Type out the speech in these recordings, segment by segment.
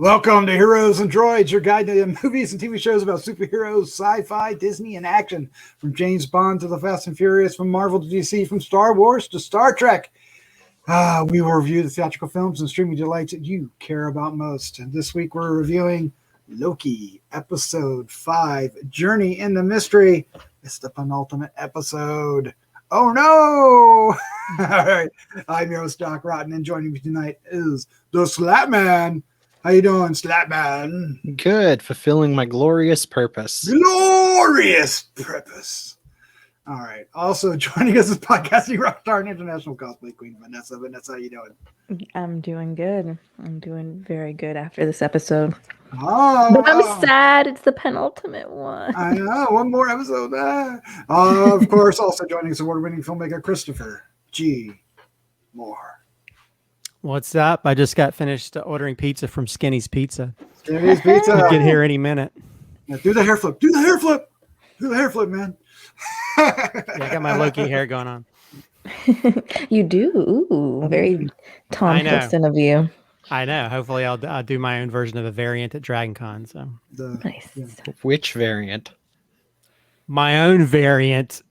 Welcome to Heroes and Droids, your guide to movies and TV shows about superheroes, sci-fi, Disney, and action. From James Bond to the Fast and Furious, from Marvel to DC, from Star Wars to Star Trek. We will review the theatrical films and streaming delights that you care about most. And this week we're reviewing Loki, Episode 5, Journey into Mystery. It's the penultimate episode. Oh no! All right, I'm your host, Doc Rotten, and joining me tonight is the Slattman. How you doing, Slattman? Good, fulfilling my glorious purpose. Glorious purpose. All right. Also joining us is podcasting Rockstar and international cosplay queen, Vanessa. Vanessa, how you doing? I'm doing good. I'm doing very good after this episode. Oh, but I'm sad. It's the penultimate one. I know. One more episode. Of course, also joining us award-winning filmmaker Christopher G. Moore. What's up? I just got finished ordering pizza from Skinny's Pizza. Skinny's Pizza. We'll get here any minute. Yeah, do the hair flip. Do the hair flip. Do the hair flip, man. Yeah, I got my Loki hair going on. You do. Ooh, very Tom Hiddleston of you. I know. Hopefully, I'll do my own version of a variant at Dragon Con. So nice. Yeah. Which variant? My own variant.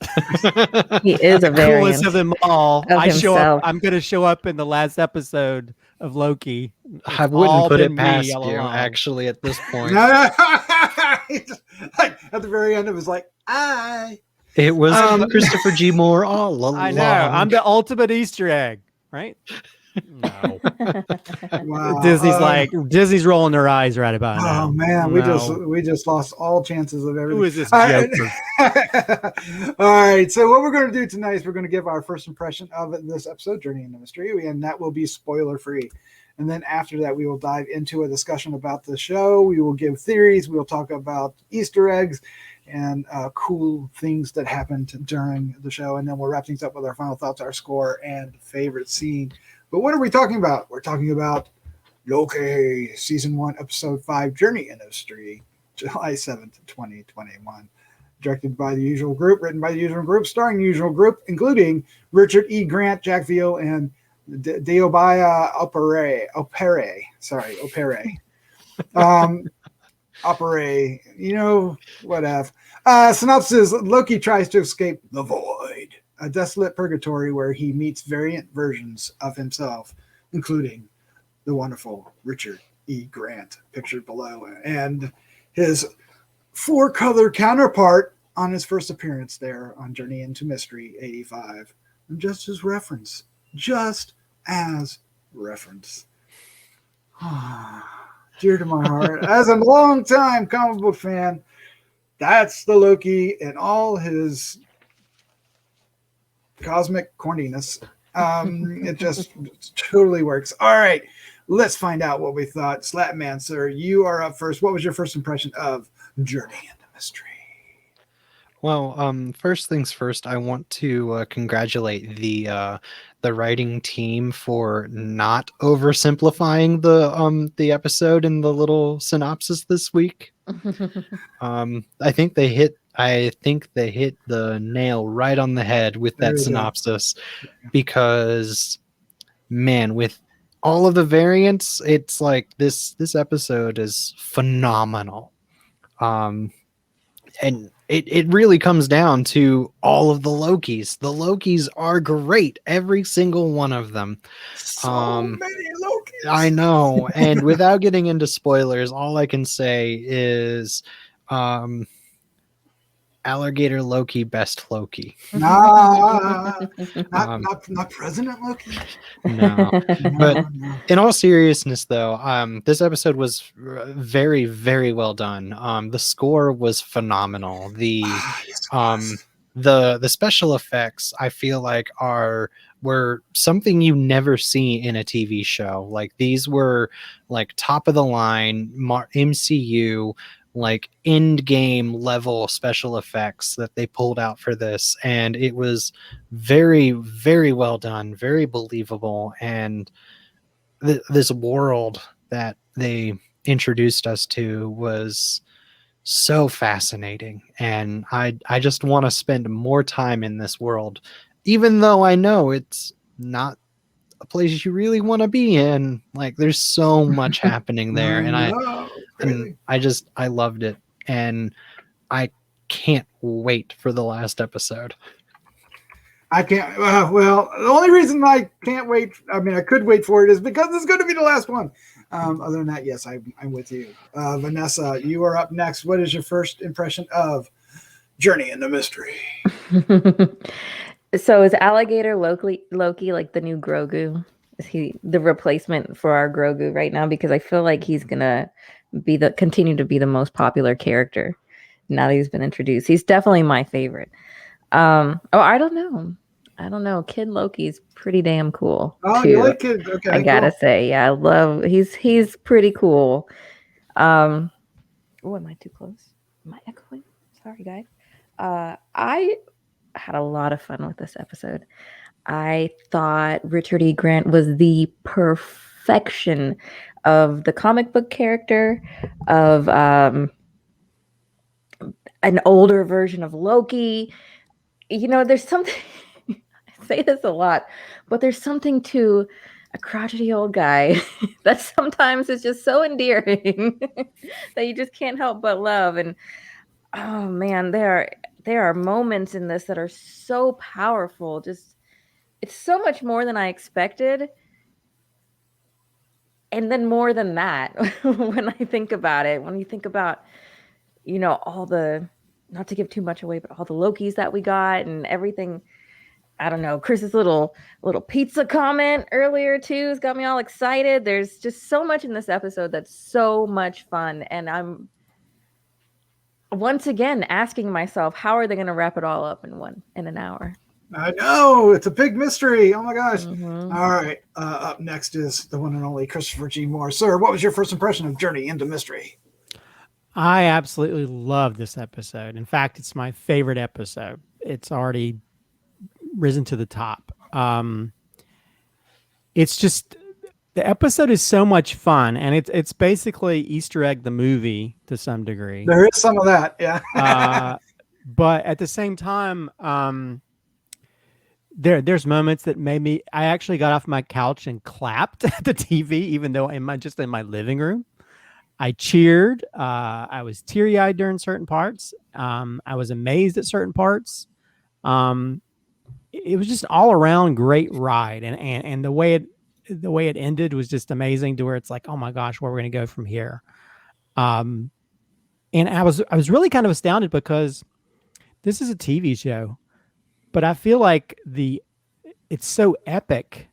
He is a variant. Coolest of them all. Himself. I'm going to show up in the last episode of Loki. I wouldn't put it past you, actually, at this point. Like, at the very end, it was like, It was Christopher G. Moore all along. I know. I'm the ultimate Easter egg, right? No. Wow. Disney's rolling their eyes right about now. Oh man, we just lost all chances of everything. Who is this joker? All right, so what we're going to do tonight is we're going to give our first impression of this episode, Journey into Mystery, and that will be spoiler free. And then after that, we will dive into a discussion about the show. We will give theories. We will talk about Easter eggs and cool things that happened during the show, and then we'll wrap things up with our final thoughts, our score, and favorite scene. But what are we talking about? We're talking about Loki, Season 1, Episode 5, Journey into Mystery, July 7th, 2021. Directed by the usual group, written by the usual group, starring the usual group, including Richard E. Grant, Jack Veal, and Deobaya Opere. Opere, whatever. Synopsis: Loki tries to escape the void, a desolate purgatory where he meets variant versions of himself, including the wonderful Richard E. Grant, pictured below, and his four-color counterpart on his first appearance there on Journey into Mystery 85. And just as reference. Dear to my heart, as a long-time comic book fan, that's the Loki and all his cosmic corniness. It just totally works. All right, let's find out what we thought. Slattman, sir, you are up first. What was your first impression of Journey into Mystery? Well, first things first, I want to congratulate the writing team for not oversimplifying the episode in the little synopsis this week. I think they hit the nail right on the head with that synopsis, because man, with all of the variants, it's like this episode is phenomenal. And it really comes down to all of the Lokis. The Lokis are great, every single one of them. So many Lokis. I know. And without getting into spoilers, all I can say is Alligator Loki, best Loki. Not President Loki. No. But in all seriousness, though, this episode was very, very well done. The score was phenomenal. The special effects, I feel like, were something you never see in a TV show. Like, these were like top of the line MCU, like end game level special effects that they pulled out for this, and it was very, very well done, very believable. And this world that they introduced us to was so fascinating, and I just want to spend more time in this world, even though I know it's not the place you really want to be in. Like there's so much happening there, and I loved it, and I can't wait for the last episode. I can't. Well, the only reason I can't wait, I mean, I could wait for it, is because it's going to be the last one. Other than that, yes, I'm with you. Vanessa, you are up next. What is your first impression of Journey into Mystery? So is Alligator Loki like the new Grogu? Is he the replacement for our Grogu right now? Because I feel like he's gonna continue to be the most popular character now that he's been introduced. He's definitely my favorite. I don't know. Kid Loki's pretty damn cool. Oh, too. you like Kid? Okay, I gotta say, yeah, I love. He's pretty cool. Oh, am I too close? Am I echoing? Sorry, guys. I had a lot of fun with this episode. I thought Richard E. Grant was the perfection of the comic book character of an older version of Loki. You know, there's something. I say this a lot, but there's something to a crotchety old guy that sometimes is just so endearing that you just can't help but love. And oh man, there are moments in this that are so powerful. Just it's so much more than I expected. And then more than that, when I think about it, when you think about, you know, all the, not to give too much away, but all the Lokis that we got and everything. I don't know, Chris's little pizza comment earlier too has got me all excited. There's just so much in this episode that's so much fun. And I'm once again asking myself, how are they going to wrap it all up in an hour? I know, it's a big mystery. Oh my gosh. Mm-hmm. All right. Up next is the one and only Christopher G. Moore. Sir, what was your first impression of Journey into Mystery? I absolutely love this episode. In fact, it's my favorite episode. It's already risen to the top. It's just, the episode is so much fun, and it's basically Easter egg the movie to some degree. There is some of that, yeah. But at the same time, there's moments that made me. I actually got off my couch and clapped at the TV, even though in my living room. I cheered. I was teary eyed during certain parts. I was amazed at certain parts. It was just all around great ride, and the way it ended was just amazing, to where it's like, oh my gosh, where are we going to go from here? And I was really kind of astounded, because this is a TV show, but I feel like it's so epic.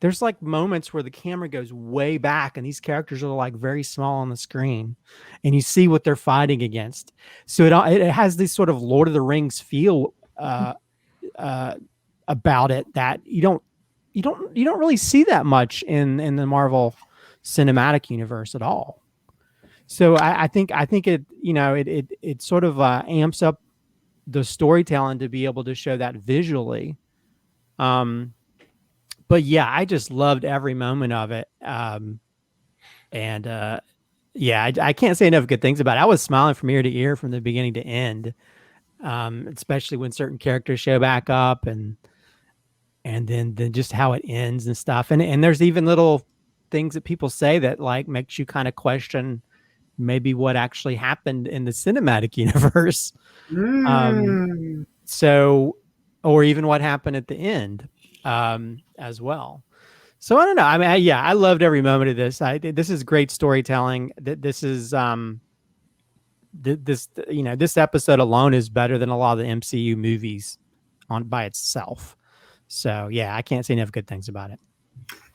There's like moments where the camera goes way back and these characters are like very small on the screen, and you see what they're fighting against. So it has this sort of Lord of the Rings feel about it that you don't really see that much in the Marvel Cinematic Universe at all. So I think it, you know, it sort of amps up the storytelling to be able to show that visually. But yeah, I just loved every moment of it. Yeah, I can't say enough good things about it. I was smiling from ear to ear from the beginning to end, especially when certain characters show back up, and then just how it ends and stuff. And there's even little things that people say that like makes you kind of question maybe what actually happened in the cinematic universe. So, or even what happened at the end, as well. So I don't know. I mean, I loved every moment of this. This is great storytelling. This is, this episode alone is better than a lot of the MCU movies by itself. So yeah, I can't say enough good things about it.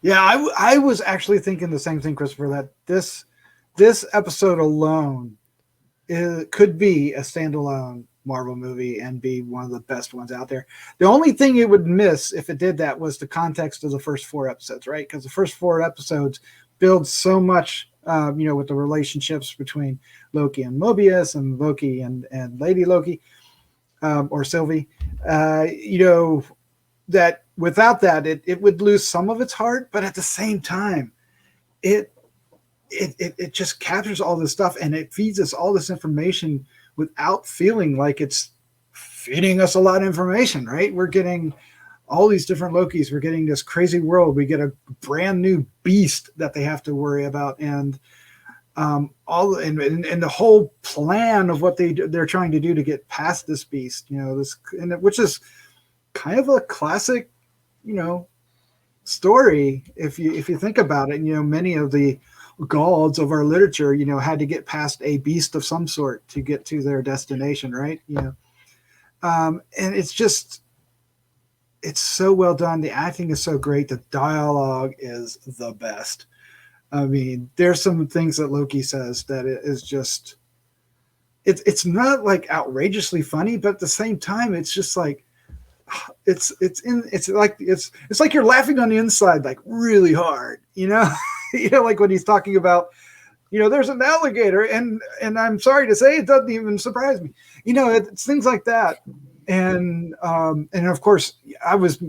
Yeah, I was actually thinking the same thing, Christopher, that this episode alone could be a standalone Marvel movie and be one of the best ones out there. The only thing it would miss if it did that was the context of the first 4 episodes, right? Because the first 4 episodes build so much, with the relationships between Loki and Mobius, and Loki and Lady Loki, or Sylvie, that without that, it would lose some of its heart, but at the same time, it just captures all this stuff, and it feeds us all this information without feeling like it's feeding us a lot of information, right? We're getting all these different Lokis. We're getting this crazy world. We get a brand new beast that they have to worry about, and all and the whole plan of what they're trying to do to get past this beast. This, and which is kind of a classic, story if you think about it. Many of the gods of our literature, had to get past a beast of some sort to get to their destination, right? And it's so well done. The acting is so great. The dialogue is the best. I mean, there's some things that Loki says that it is just, it's not like outrageously funny, but at the same time, it's just like, it's like you're laughing on the inside, like really hard, like when he's talking about, there's an alligator, and I'm sorry to say, it doesn't even surprise me. It's things like that. And of course, I was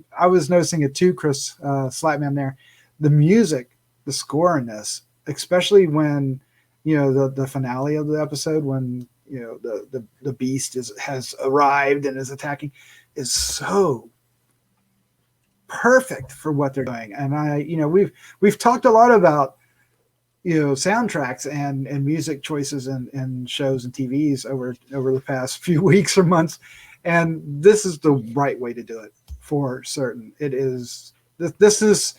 noticing it too, Chris, Slattman there, the music, the score in this, especially when, the finale of the episode, when, the beast has arrived and is attacking, is so perfect for what they're doing. And we've talked a lot about, soundtracks and music choices and shows and TVs over the past few weeks or months. And this is the right way to do it for certain. It is, this is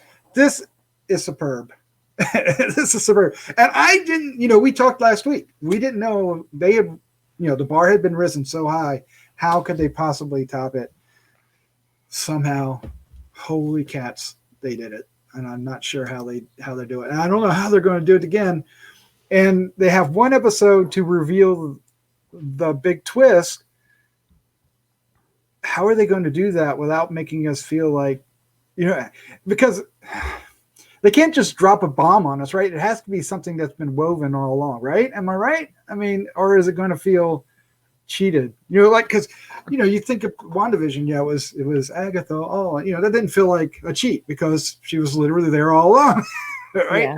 superb. This is superb. And I didn't, we talked last week. We didn't know they had, the bar had been risen so high. How could they possibly top it? Somehow, holy cats, they did it. And I'm not sure how they do it. And I don't know how they're going to do it again. And they have one episode to reveal the big twist. How are they going to do that without making us feel like, because they can't just drop a bomb on us, right? It has to be something that's been woven all along, right? Am I right? I mean, or is it going to feel cheated? Because, you think of WandaVision, it was Agatha. Oh, that didn't feel like a cheat because she was literally there all along, right? Yeah.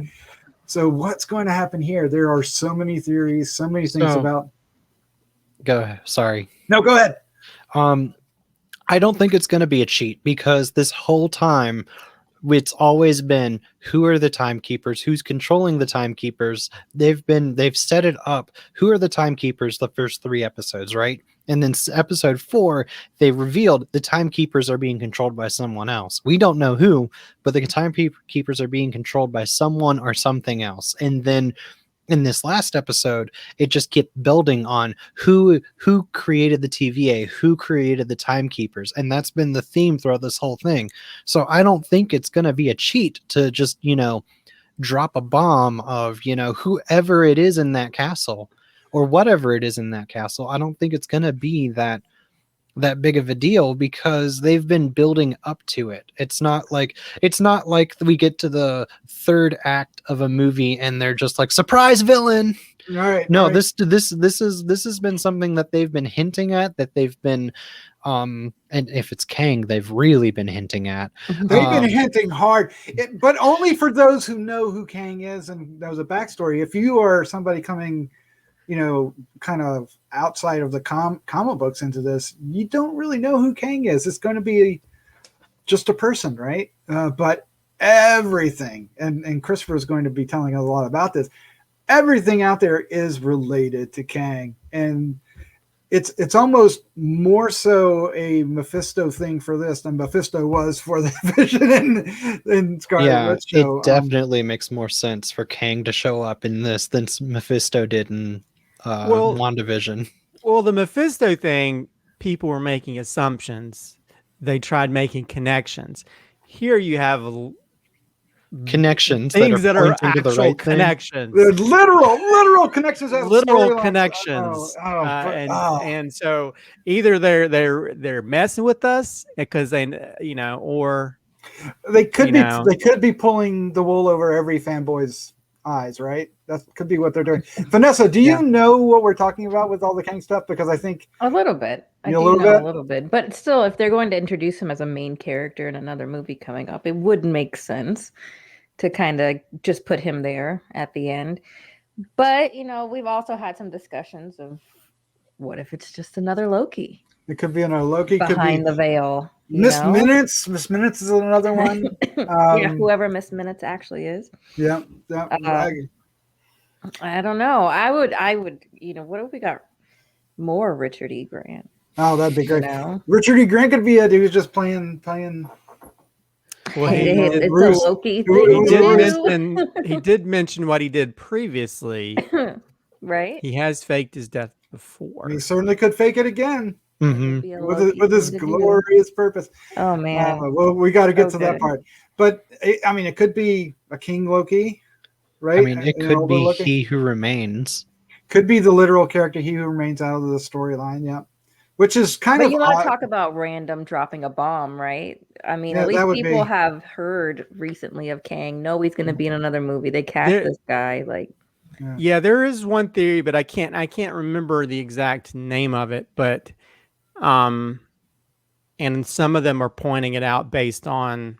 So what's going to happen here? There are so many theories, so many things about. Go ahead. Sorry. No, go ahead. I don't think it's going to be a cheat because this whole time it's always been, who are the timekeepers? Who's controlling the timekeepers? They've set it up. Who are the timekeepers? The first 3 episodes, right? And then episode 4, they revealed the timekeepers are being controlled by someone else. We don't know who, but the timekeepers are being controlled by someone or something else. And then in this last episode, it just kept building on who created the TVA, who created the timekeepers, and that's been the theme throughout this whole thing. So I don't think it's going to be a cheat to just, drop a bomb of, whoever it is in that castle or whatever it is in that castle. I don't think it's going to be that big of a deal because they've been building up to it. It's not like we get to the 3rd act of a movie and they're just like, surprise villain. All right. No, all right. This has been something that they've been hinting at, that they've been and if it's Kang, they've really been hinting at. They've been hinting hard, but only for those who know who Kang is and knows a backstory. If you are somebody coming, kind of outside of the comic books into this, you don't really know who Kang is. It's going to be just a person, right? But everything, and Christopher is going to be telling us a lot about this, everything out there is related to Kang. And it's almost more so a Mephisto thing for this than Mephisto was for the Vision and Scarlet Witch show. It definitely makes more sense for Kang to show up in this than Mephisto did in WandaVision. Well, the Mephisto thing, people were making assumptions. They tried making connections. Here you have connections, things that are pointing to the actual right connections. Literal connections. Literal connections. And so either they're messing with us because they, or they could be pulling the wool over every fanboy's eyes, right? That could be what they're doing. Vanessa, do you know what we're talking about with all the Kang stuff? Because I think a little bit. I do know a little bit, but still, if they're going to introduce him as a main character in another movie coming up, it would make sense to kind of just put him there at the end. But we've also had some discussions of what if it's just another Loki? It could be another Loki behind the veil. you Miss know? Minutes. Miss Minutes is another one. Yeah, whoever Miss Minutes actually is. Yeah. I don't know. I would, what if we got more Richard E. Grant? Oh, that'd be You great. know? Richard E. Grant could be it. He was just playing. Well, It's a Bruce. Loki He thing he did mention what he did previously. too. Right? He has faked his death before. He certainly could fake it again Mhm. Be a with Loki his thing to do. glorious purpose. Oh man. Well, we got to get So to that good. part. But I mean, it could be a King Loki, right? I mean, it could be Loki. He Who Remains. Could be the literal character, He Who Remains, out of the storyline. Yeah, which is kind But of you want odd. to talk about random dropping a bomb, right? I mean, Yeah, at least that would people be- have heard recently of Kang. Know he's going to be in another movie. They cast There- this guy like. Yeah, there is one theory, but I can't remember the exact name of it. But, and some of them are pointing it out based on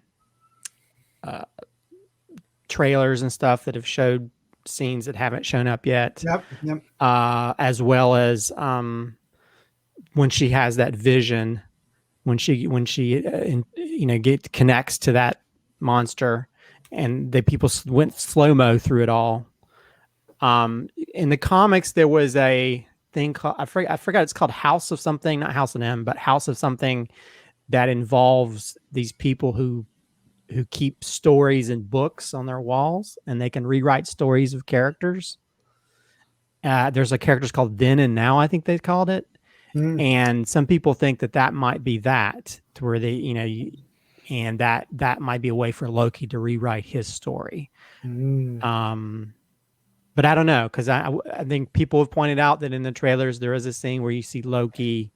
trailers and stuff that have showed scenes that haven't shown up yet. Yep. As well as when she has that vision, when she connects to that monster, and the people went slow-mo through it all. In the comics, there was a thing called I forgot it's called House of something, not House of M, but House of something, that involves these people who keep stories and books on their walls, and they can rewrite stories of characters. There's a character called Then and Now, I think they called it. And some people think that might be that, to where they, and that might be a way for Loki to rewrite his story. But I don't know, because I think people have pointed out that in the trailers there is a scene where you see Loki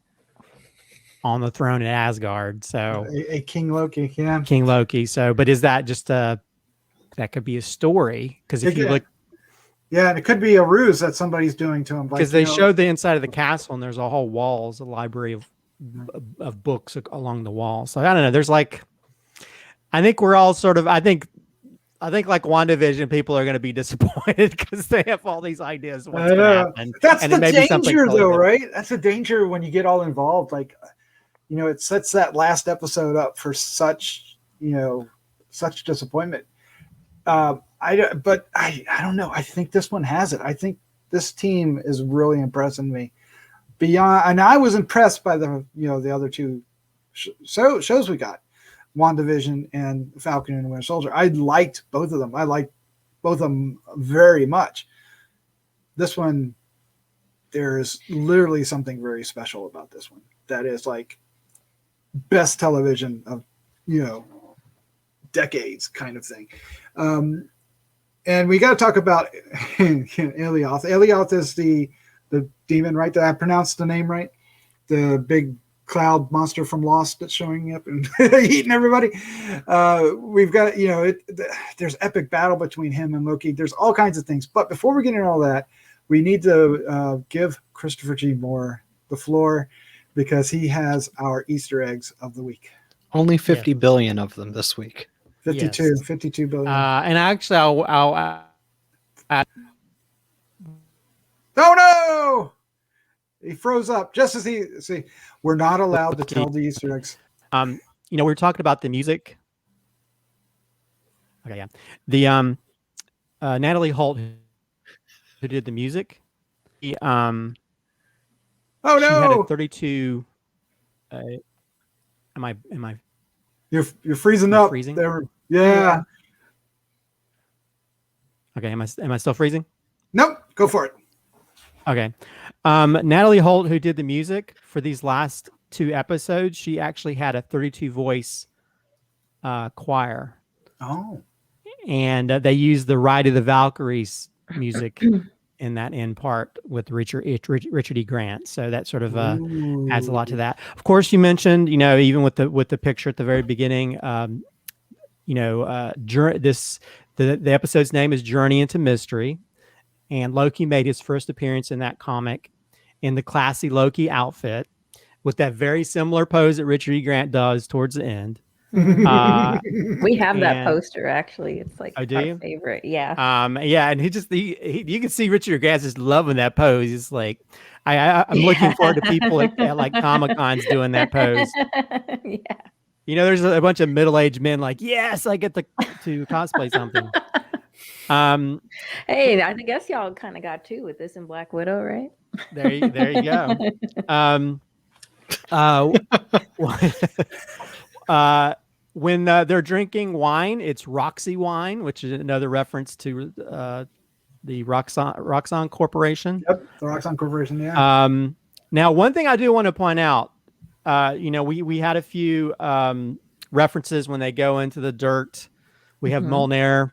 on the throne at Asgard. So a King Loki, yeah. King Loki. So, but is that just that could be a story? Because if you look, yeah, and it could be a ruse that somebody's doing to him. because they showed the inside of the castle, and there's a whole walls, a library of books along the wall. So I don't know. There's I think we're all sort of. I think like WandaVision, people are going to be disappointed because they have all these ideas. What's going to happen? That's and the it may be something danger, totally though, different. right? That's the danger when you get all involved. Like, it sets that last episode up for such disappointment. I don't know. I think this one has it. I think this team is really impressing me. And I was impressed by the other two shows we got. WandaVision and Falcon and Winter Soldier. I liked both of them. I liked both of them very much. This one, there's literally something very special about this one. That is like best television of, decades kind of thing. And we got to talk about Elioth. Elioth is the demon, right? Did I pronounce the name right? The big cloud monster from Lost that's showing up and eating everybody. We've got, there's epic battle between him and Loki. There's all kinds of things. But before we get into all that, we need to give Christopher G. Moore the floor because he has our Easter eggs of the week. Only 50 billion of them this week. 52 billion. And actually, I'll oh no! He froze up just as we're not allowed to tell the Easter eggs. We were talking about the music. Okay, yeah. The Natalie Holt, who did the music, she had a 32. Am I? You're freezing up. Freezing? Yeah. Okay. Am I still freezing? Nope. Go for it. Okay. Natalie Holt, who did the music for these last 2 episodes, she actually had a 32 voice choir. Oh. And they used the Ride of the Valkyries music in that end part with Richard E. Grant. So that sort of adds a lot to that. Of course, you mentioned, even with the picture at the very beginning, the episode's name is Journey into Mystery. And Loki made his first appearance in that comic in the classy Loki outfit with that very similar pose that Richard E. Grant does towards the end. We have that poster, actually. It's like our favorite. Yeah. And you can see Richard E. Grant just loving that pose. It's like, I'm looking forward to people at like Comic-Cons doing that pose. Yeah. there's a bunch of middle-aged men like, yes, I get to cosplay something. Hey, I guess y'all kind of got two with this in Black Widow, right? There you go. When they're drinking wine, it's Roxy wine, which is another reference to the Roxxon Corporation. Yep, the Roxxon Corporation. Yeah. Now, one thing I do want to point out, we had a few references when they go into the dirt. We have Mjolnir,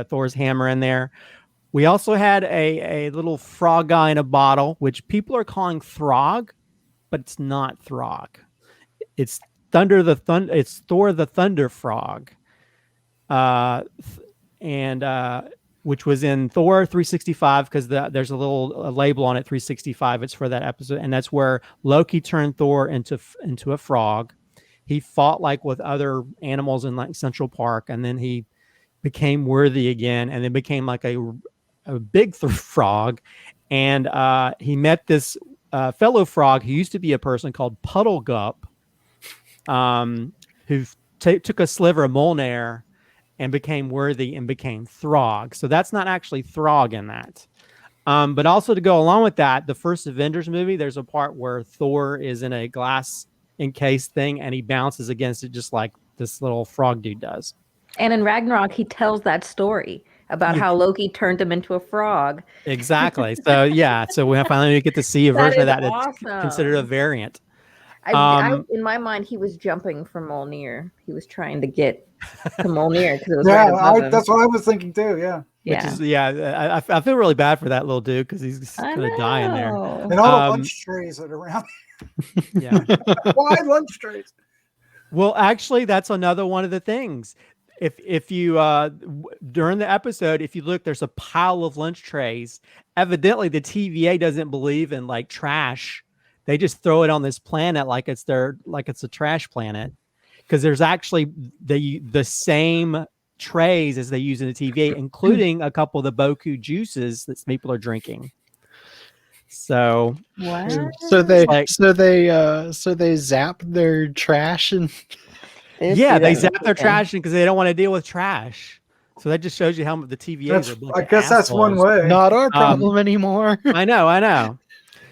Thor's hammer in there. We also had a little frog guy in a bottle, which people are calling Throg, but it's not Throg. It's It's Thor the Thunder Frog, which was in Thor 365 because there's a little label on it 365. It's for that episode, and that's where Loki turned Thor into a frog. He fought like with other animals in like Central Park, and then he became worthy again, and then became like a big frog. And he met this fellow frog who used to be a person called Puddle Gup, who took a sliver of Mjolnir and became worthy and became Throg. So that's not actually Throg in that. But also to go along with that, the first Avengers movie, there's a part where Thor is in a glass encased thing and he bounces against it just like this little frog dude does. And in Ragnarok, he tells that story about how Loki turned him into a frog. Exactly. So yeah, so we finally get to see a version of that awesome. That's considered a variant. In my mind, he was jumping for Mjolnir. He was trying to get to Mjolnir because it was that's what I was thinking too. Yeah. I feel really bad for that little dude because he's gonna die in there. And all the lunch trays that are around. Yeah. Why lunch trays? Well, actually, that's another one of the things. If you during the episode, if you look, there's a pile of lunch trays. Evidently, the TVA doesn't believe in like trash. They just throw it on this planet like it's a trash planet, because there's actually the same trays as they use in the TVA, including a couple of the Boku juices that people are drinking. So they zap their trash and they zap their trash because they don't want to deal with trash. So that just shows you how the TVAs are. I guess that's one way. Not our problem anymore. I know.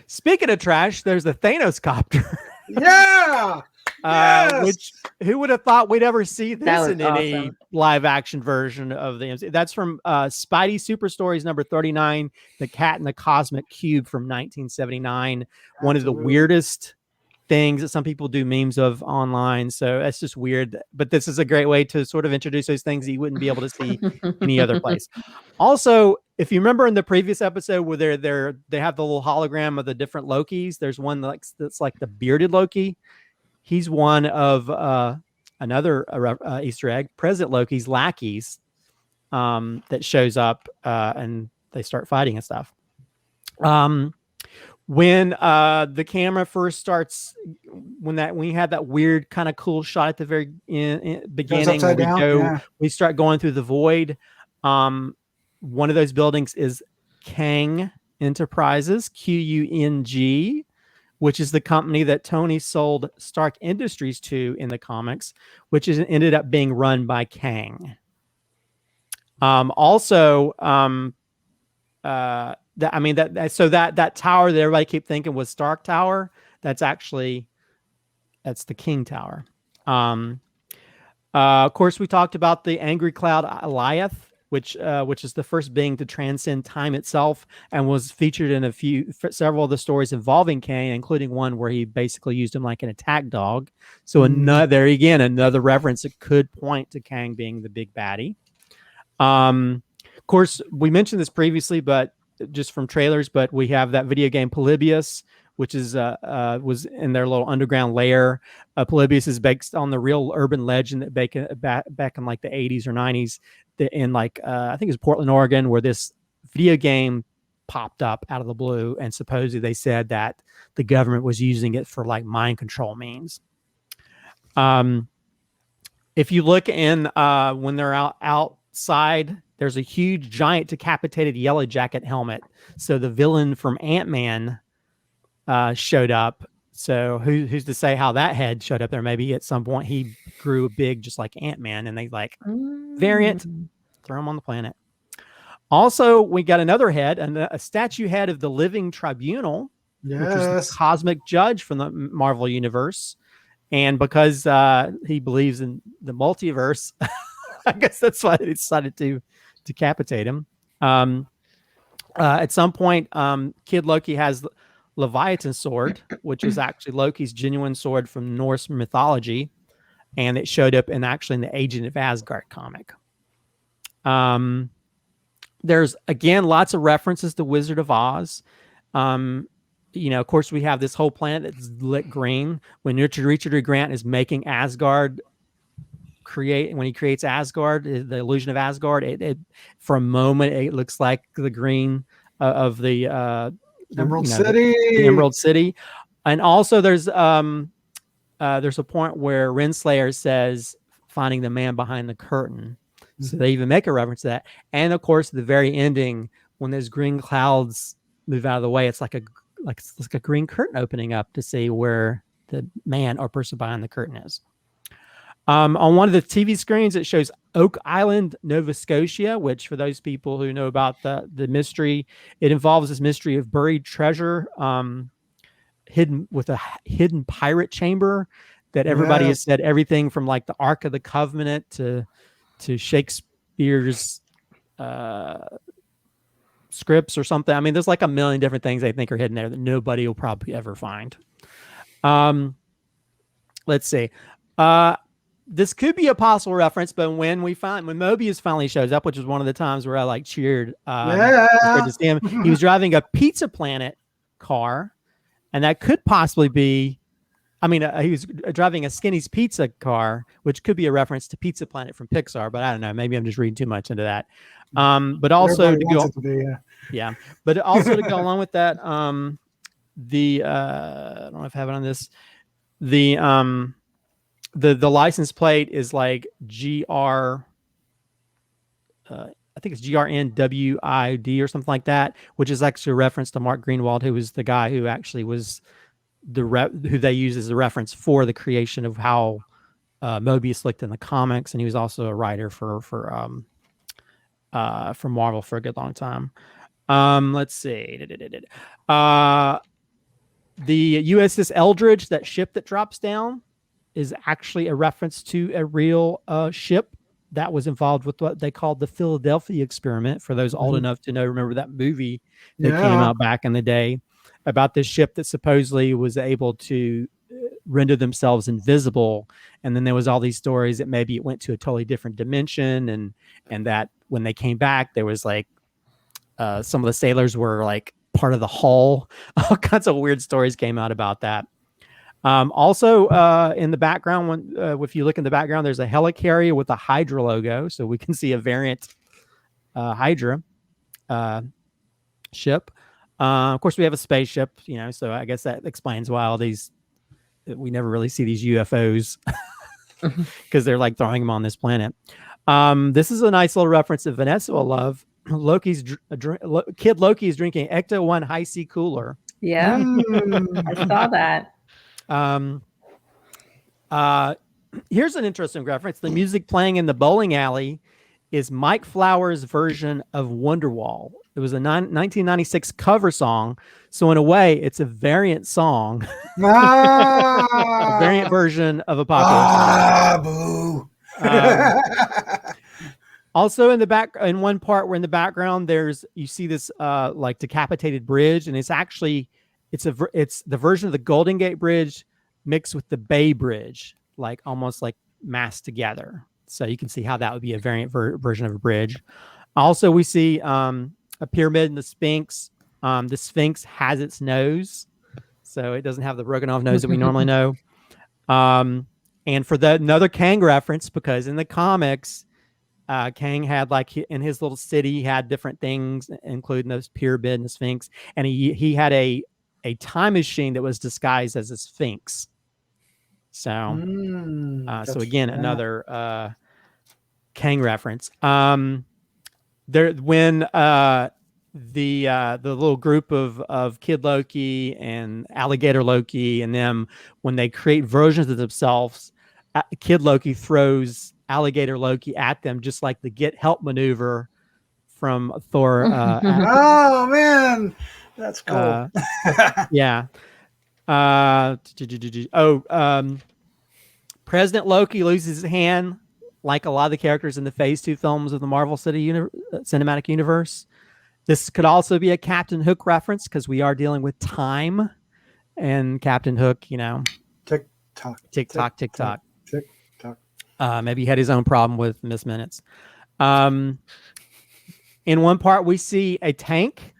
Speaking of trash, there's the Thanos copter. Yeah. Yes! Which who would have thought we'd ever see this in any awesome. live action version of the MCU? That's from Spidey Super Stories number 39, The Cat in the Cosmic Cube from 1979. Absolutely. One of the weirdest things that some people do memes of online. So that's just weird. But this is a great way to sort of introduce those things that you wouldn't be able to see any other place. Also, if you remember in the previous episode where they have the little hologram of the different Lokis, there's one that's like the bearded Loki. He's one of another Easter egg, President Loki's lackeys, that shows up and they start fighting and stuff. When the camera first starts, when we had that weird kind of cool shot at the very beginning, where we start going through the void. One of those buildings is Kang Enterprises, Qung, which is the company that Tony sold Stark Industries to in the comics, which ended up being run by Kang. That tower that everybody kept thinking was Stark Tower, that's the King Tower. Of course, we talked about the Angry Cloud Alioth, which is the first being to transcend time itself, and was featured in several of the stories involving Kang, including one where he basically used him like an attack dog. So another reference that could point to Kang being the big baddie. Of course, we mentioned this previously, but just from trailers, but we have that video game Polybius, which is was in their little underground lair. Polybius is based on the real urban legend that back in like the 80s or 90s in like I think it was Portland, Oregon, where this video game popped up out of the blue, and supposedly they said that the government was using it for like mind control means. If you look in when they're outside, there's a huge giant decapitated Yellow Jacket helmet. So the villain from Ant-Man showed up, So who's to say how that head showed up there? Maybe at some point he grew big, just like Ant-Man, and they like variant, throw him on the planet. Also, we got another head, and a statue head of the Living Tribunal, which is the cosmic judge from the Marvel universe. And because he believes in the multiverse, I guess that's why they decided to decapitate him. At some point, Kid Loki has Leviathan's sword, which was actually Loki's genuine sword from Norse mythology, and it showed up in the Agent of Asgard comic. There's again lots of references to Wizard of Oz. Of course, we have this whole planet that's lit green. When Richard Grant is making Asgard, when he creates Asgard, the illusion of Asgard, it for a moment it looks like the green of the Emerald City. The Emerald City. And also there's a point where Renslayer says finding the man behind the curtain. So they even make a reference to that. And of course, the very ending, when those green clouds move out of the way, it's like a green curtain opening up to see where the man or person behind the curtain is. On one of the TV screens, it shows Oak Island, Nova Scotia, which for those people who know about the mystery, it involves this mystery of buried treasure hidden with a hidden pirate chamber that everybody has said everything from like the Ark of the Covenant to Shakespeare's scripts or something. I mean, there's like a million different things they think are hidden there that nobody will probably ever find. Let's see. This could be a possible reference, but when Mobius finally shows up, which was one of the times where I like cheered to see him, he was driving a Pizza Planet car, and that could possibly be. I mean, he was driving a Skinny's Pizza car, which could be a reference to Pizza Planet from Pixar, but I don't know. Maybe I'm just reading too much into that. But also to go, but also to go along with that, I don't know if I have it on this. The license plate is like GR. I think it's GRNWID or something like that, which is actually a reference to Mark Greenwald, who was the guy who actually was who they use as a reference for the creation of how Mobius looked in the comics, and he was also a writer for Marvel for a good long time. Let's see. The USS Eldridge, that ship that drops down, is actually a reference to a real ship that was involved with what they called the Philadelphia experiment. For those old enough to remember that movie that came out back in the day about this ship that supposedly was able to render themselves invisible. And then there was all these stories that maybe it went to a totally different dimension, and that when they came back, there was like some of the sailors were like part of the hull. All kinds of weird stories came out about that. Also, in the background, if you look in the background, there's a helicarrier with a Hydra logo, so we can see a variant Hydra ship. Of course, we have a spaceship, so I guess that explains why all these we never really see these UFOs because they're like throwing them on this planet. This is a nice little reference that Vanessa will love. Kid Loki is drinking Ecto 1 High C Cooler. Yeah, I saw that. Here's an interesting reference. The music playing in the bowling alley is Mike Flowers' version of Wonderwall. It was a 1996 cover song. So in a way, it's a variant song. A variant version of a popular song. Boo. Also in one part where in the background, you see this like decapitated bridge, and it's the version of the Golden Gate Bridge mixed with the Bay Bridge, like almost like massed together. So you can see how that would be a variant version of a bridge. Also, we see a pyramid and the Sphinx. The Sphinx has its nose, so it doesn't have the broken off nose that we normally know. And for another Kang reference, because in the comics, Kang had like in his little city, he had different things, including those pyramid and the Sphinx, and he had a time machine that was disguised as a Sphinx. So, so again, another Kang reference. When the little group of Kid Loki and Alligator Loki and them, when they create versions of themselves, Kid Loki throws Alligator Loki at them, just like the get help maneuver from Thor. Oh man, that's cool. Yeah. President Loki loses his hand, like a lot of the characters in the Phase 2 films of the Marvel Cinematic Universe. This could also be a Captain Hook reference, because we are dealing with time, and Captain Hook, Tick tock, tick tock, tick tock, tick tock. Maybe he had his own problem with Miss Minutes. In one part, we see a tank,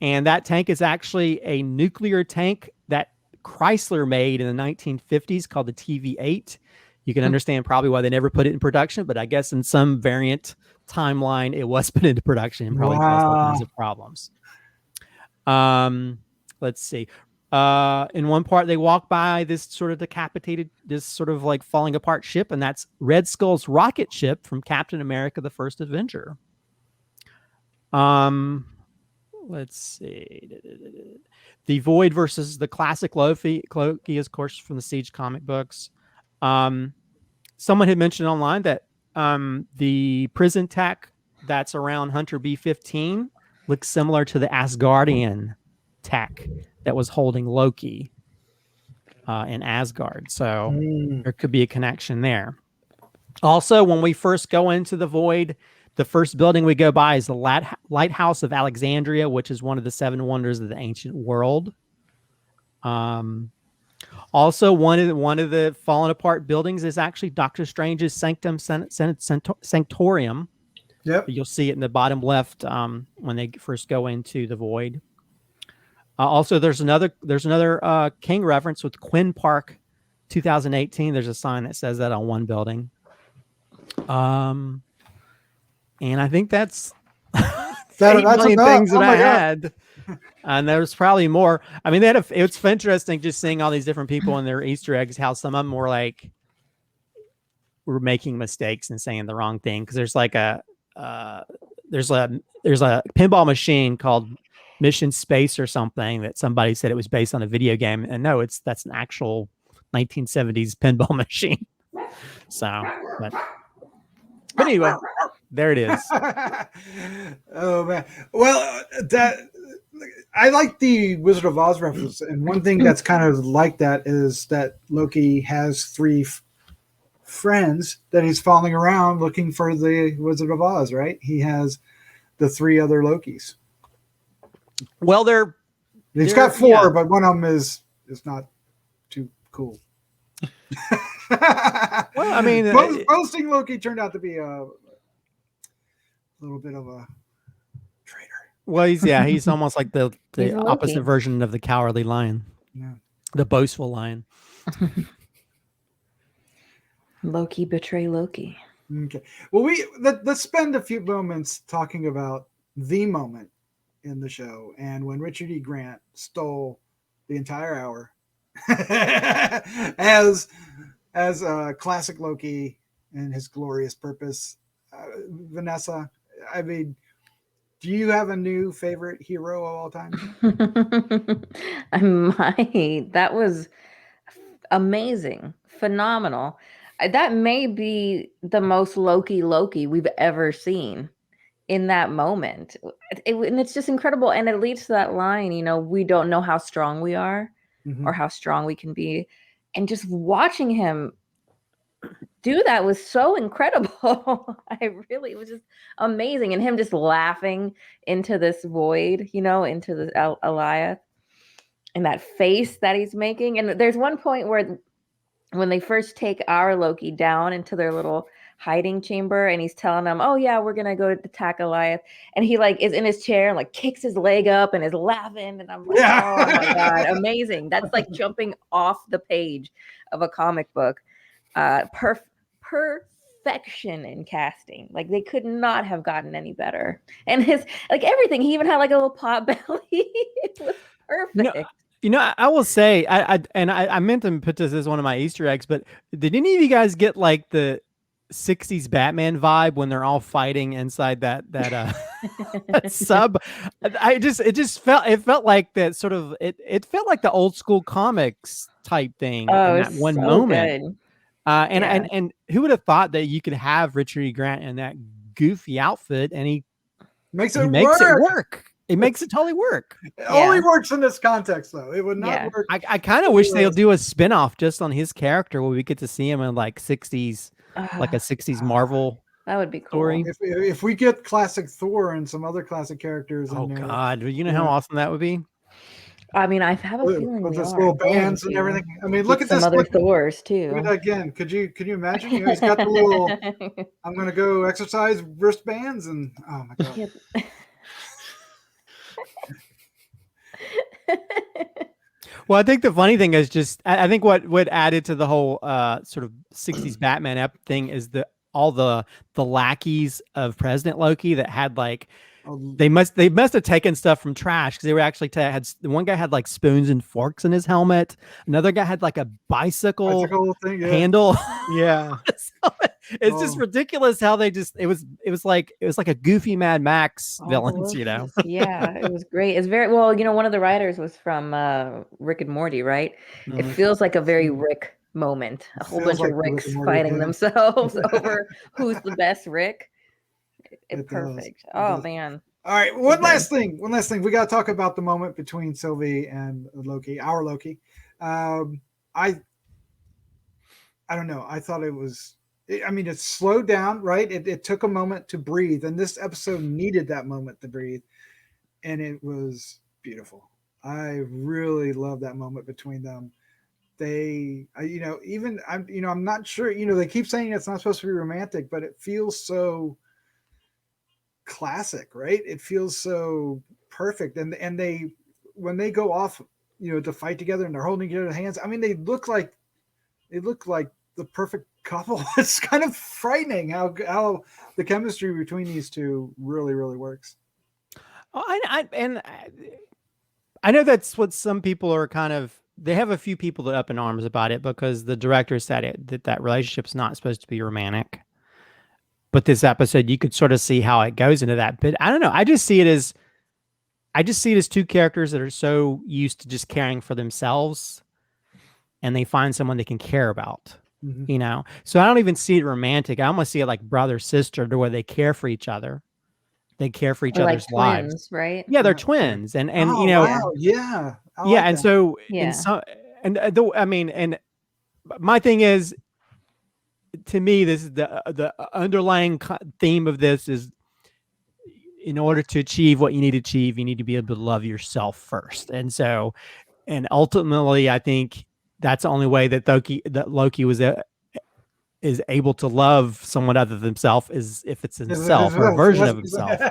and that tank is actually a nuclear tank that Chrysler made in the 1950s called the TV-8. You can understand probably why they never put it in production, but I guess in some variant timeline, it was put into production and probably caused all kinds of problems. Let's see. In one part, they walk by this sort of decapitated, this sort of like falling apart ship, and that's Red Skull's rocket ship from Captain America: The First Avenger. Let's see. The Void versus the classic Loki, of course, from the Siege comic books. Someone had mentioned online that the prison tech that's around Hunter B-15 looks similar to the Asgardian tech that was holding Loki in Asgard. So there could be a connection there. Also, when we first go into the Void, the first building we go by is the Lighthouse of Alexandria, which is one of the 7 wonders of the ancient world. Also, one of the fallen apart buildings is actually Doctor Strange's Sanctum Sanctorium. Yep. You'll see it in the bottom left when they first go into the Void. Also, there's another King reference with Quinn Park 2018. There's a sign that says that on one building. And I think that's 8 million things that I had. And there's probably more. I mean, it's interesting just seeing all these different people and their Easter eggs, how some of them were like, we're making mistakes and saying the wrong thing. Because there's like there's a pinball machine called Mission Space or something that somebody said it was based on a video game. And no, that's an actual 1970s pinball machine. So, but anyway, there it is. Oh man. Well, I like the Wizard of Oz reference, and one thing that's kind of like that is that Loki has 3 friends that he's following around looking for the Wizard of Oz, right? He has the 3 other Lokis. Well, he's got 4, but one of them is not too cool. Well, I mean, boasting Loki turned out to be a little bit of a traitor. Well, he's almost like the opposite Loki version of the cowardly lion, the boastful lion. Loki betray Loki. Okay. Well, let's spend a few moments talking about the moment in the show, and when Richard E. Grant stole the entire hour as classic Loki and his glorious purpose. Vanessa, I mean, do you have a new favorite hero of all time? I might. That was amazing, phenomenal. That may be the most Loki we've ever seen in that moment. And it's just incredible. And it leads to that line, we don't know how strong we are or how strong we can be. And just watching him do that was so incredible. It was just amazing. And him just laughing into this void, into the Alliath, and that face that he's making. And there's one point where when they first take our Loki down into their little hiding chamber, and he's telling them, oh yeah, we're gonna go attack Alliath, and he is in his chair and kicks his leg up and is laughing, and I'm like, oh my god, amazing. That's like jumping off the page of a comic book. Perfection in casting. They could not have gotten any better. And his everything, he even had a little pot belly. It was perfect. I will say, I meant to put this as one of my Easter eggs, but did any of you guys get the 60s Batman vibe when they're all fighting inside that sub. It felt like that sort of it felt like the old school comics type thing in Oh, that one so moment. good. And who would have thought that you could have Richard E. Grant in that goofy outfit and he makes it work. work. It makes it totally work. It only works in this context, though. It would not work. I kind of wish they'll do a spinoff just on his character where we get to see him in like 60s, like a 60s Marvel. That would be cool. Story. If we get classic Thor and some other classic characters in there. Oh God, you know how awesome that would be? I mean, I have a feeling with this little bands and everything. I mean, look at this. Some other Thors too. Look at that again. Could you imagine? You know, he's got the little I'm gonna go exercise wristbands and oh my God. Well, I think the funny thing is just I think what added to the whole sort of 60s Batman thing is all the lackeys of President Loki that had like they must have taken stuff from trash because they were actually had one guy had like spoons and forks in his helmet, another guy had like a bicycle thing, handle. Yeah. So it's just ridiculous how they just it was like a goofy Mad Max villains, you know. Yeah, it was great. It's very well, you know, one of the writers was from Rick and Morty, right? It feels like a very Rick moment. A whole bunch of Ricks fighting themselves over who's the best Rick. It's perfect. Oh man. All right. One last thing. We got to talk about the moment between Sylvie and Loki, our Loki. I don't know. I thought it slowed down, right? It took a moment to breathe, and this episode needed that moment to breathe, and it was beautiful. I really love that moment between them. I'm not sure, they keep saying it's not supposed to be romantic, but it feels so classic, right? It feels so perfect. And they, when they go off, to fight together and they're holding each other's hands, I mean, they look like the perfect couple. It's kind of frightening how the chemistry between these two really, really works. I know that's what some people are kind of, they have a few people that are up in arms about it because the director said that relationship's not supposed to be romantic. But this episode, you could sort of see how it goes into that. But I don't know. I just see it as two characters that are so used to just caring for themselves, and they find someone they can care about. Mm-hmm. So I don't even see it romantic. I almost see it like brother sister, to where they care for each other. They care for each other's lives, twins, right? Yeah, they're twins, and wow. Yeah, and so and my thing is, to me, this is the underlying theme of this is, in order to achieve what you need to achieve, you need to be able to love yourself first, and ultimately, I think that's the only way that Loki is able to love someone other than himself is if it's himself or a version of himself.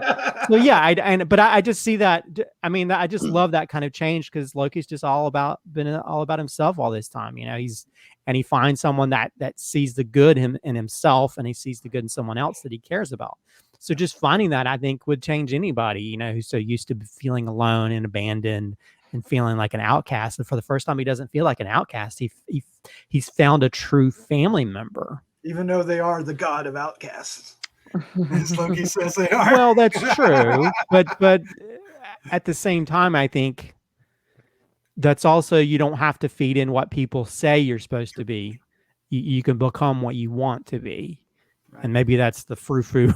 So yeah, I just see that. I mean, I just love that kind of change because Loki's just been all about himself all this time. He finds someone that sees the good in himself, and he sees the good in someone else that he cares about. So just finding that, I think, would change anybody, who's so used to feeling alone and abandoned and feeling like an outcast. And for the first time, he doesn't feel like an outcast. He's found a true family member. Even though they are the god of outcasts, as Loki says they are. Well, that's true. But at the same time, I think that's also, you don't have to feed in what people say you're supposed to be. You can become what you want to be. Right. And maybe that's the frou-frou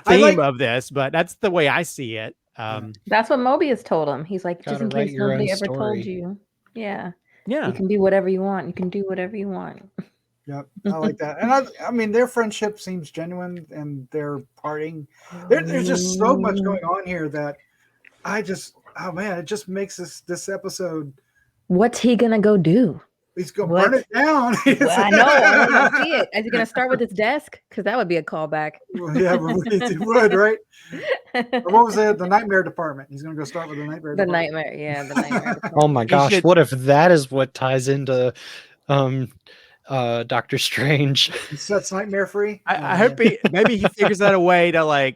theme of this, but that's the way I see it. That's what Mobius told him. He's like, just in case nobody ever told you. Yeah. You can be whatever you want. You can do whatever you want. Yep, I like that. And I mean, their friendship seems genuine, and their parting. There's just so much going on here that it just makes this episode. What's he gonna go do? He's gonna burn it down. Well, I know. I want to see it. Is he gonna start with his desk? Because that would be a callback. Well, yeah, it would, right? Or what was it? The nightmare department. He's gonna go start with the nightmare. The department. nightmare, yeah, the nightmare. Department. Oh my gosh! What if that is what ties into Doctor Strange? He sets nightmare free. I hope maybe he figures out a way to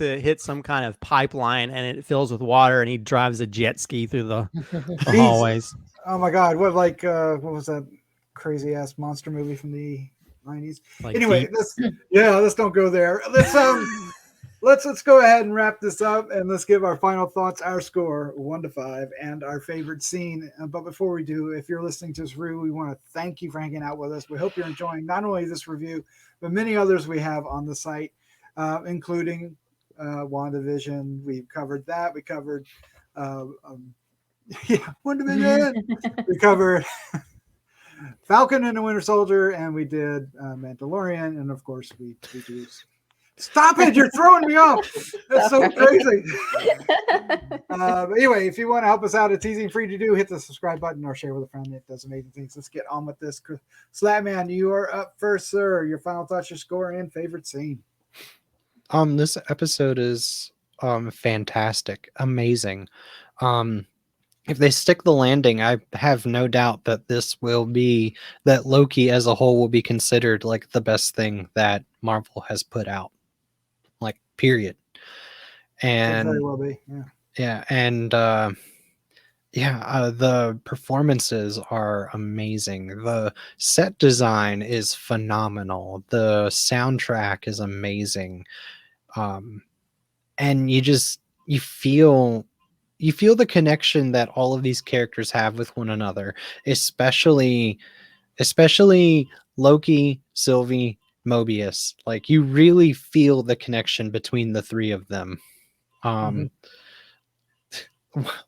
hit some kind of pipeline, and it fills with water, and he drives a jet ski through the hallways. Oh my God! What was that crazy ass monster movie from the 90s. Like Anyway, deep. let's don't go there. Let's go ahead and wrap this up, and let's give our final thoughts, our score 1 to 5, and our favorite scene. But before we do, if you're listening to this review, we want to thank you for hanging out with us. We hope you're enjoying not only this review, but many others we have on the site, including WandaVision. We've covered that. We covered WandaVision. We covered Falcon and the Winter Soldier, and we did Mandalorian, and of course we do. Stop it! You're throwing me off. That's so crazy. But anyway, if you want to help us out, it's easy and free to do. Hit the subscribe button or share with a friend. It does amazing things. Let's get on with this. Slattman, you are up first, sir. Your final thoughts, your score, and favorite scene. This episode is fantastic, amazing. If they stick the landing, I have no doubt that that Loki as a whole will be considered like the best thing that Marvel has put out. Like, period. And Could very well be. and the performances are amazing. The set design is phenomenal. The soundtrack is amazing. And you feel the connection that all of these characters have with one another, especially Loki, Sylvie, Mobius. Like, you really feel the connection between the three of them. One